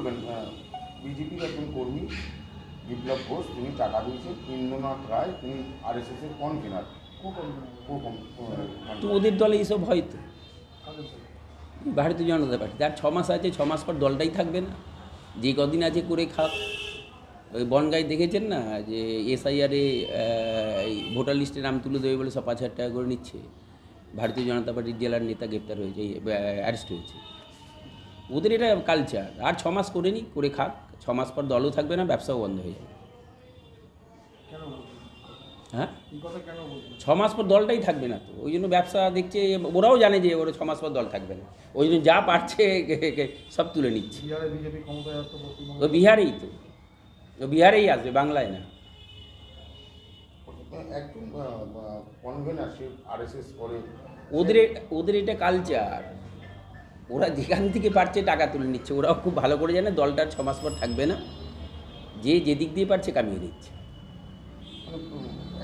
বলবেন বিজেপির একজন কর্মী বিপ্লব ঘোষ তিনি টাকা দিয়েছেন, ইন্দ্রনাথ রায় তিনি আরএসএসের কনভেনার। তো ওদের দলে এইসব হয়তো ভারতীয় জনতা পার্টি তার 6 মাস আছে, 6 মাস পর দলটাই থাকবে না। যে কদিন আছে করে খাক। ওই বনগাঁয় দেখেছেন না যে এসআইআরে ভোটার লিস্টে নাম তুলে দেবে বলে 5,000 টাকা করে নিচ্ছে। ভারতীয় জনতা পার্টির জেলার নেতা গ্রেপ্তার হয়েছে, অ্যারেস্ট হয়েছে। ওদের এটা কালচার। আর 6 মাস করে নিই, করে খাক। 6 মাস পর দলও থাকবে না, ব্যবসাও বন্ধ হয়ে যাবে। হ্যাঁ, 6 মাস পর দলটাই থাকবে না তো। ওই জন্য ব্যবসা দেখছে, ওরাও জানে যে ওরা 6 মাস পর দল থাকবে না। ওই জন্য যা পারছে সব তুলে নিচ্ছে। ও বিহারেই তো, ও বিহারেই আসবে, বাংলায় না। একজন কনভেনার সে আরএসএস করে, ওদের এটা কালচার। ওরা যেখান থেকে পারছে টাকা তুলে নিচ্ছে। ওরাও খুব ভালো করে জানে দলটার 6 মাস পর থাকবে না। যে যেদিক দিয়ে পারছে কামিয়ে দিচ্ছে।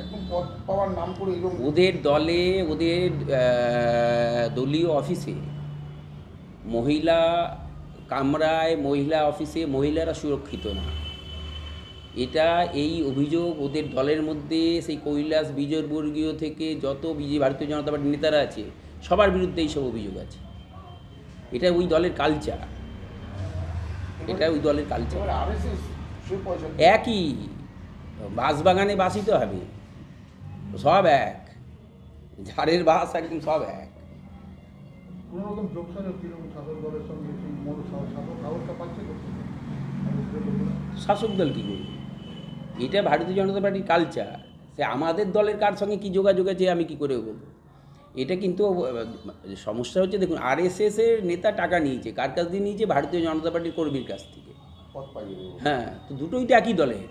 একদম পদ পাওয়ার নাম করে ওদের দলে, ওদের দলীয় অফিসে মহিলা কামরায়, মহিলা অফিসে মহিলারা সুরক্ষিত না। এটা এই অভিযোগ ওদের দলের মধ্যে সেই কৈলাস বিজয়বর্গীয় থেকে যত ভারতীয় জনতা পার্টির নেতারা আছে সবার বিরুদ্ধে এইসব অভিযোগ আছে। এটা ওই দলের কালচার, এটা ওই দলের কালচার। একই বাঁশবাগানে বাসই তো হবে, সব এক, ঝাড়ের বাস একদম সব এক। শাসক দল কী করবে? এটা ভারতীয় জনতা পার্টির কালচার। সে আমাদের দলের কার সঙ্গে কী যোগাযোগ আছে আমি কি করে বলবো? এটা কিন্তু সমস্যা হচ্ছে, দেখুন আরএসএসের নেতা টাকা নিয়েছে, কার কাছ দিয়ে নিয়েছে? ভারতীয় জনতা পার্টির কর্মীর কাছ থেকে। হ্যাঁ, তো দুটোই তো একই দলের,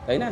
তাই না?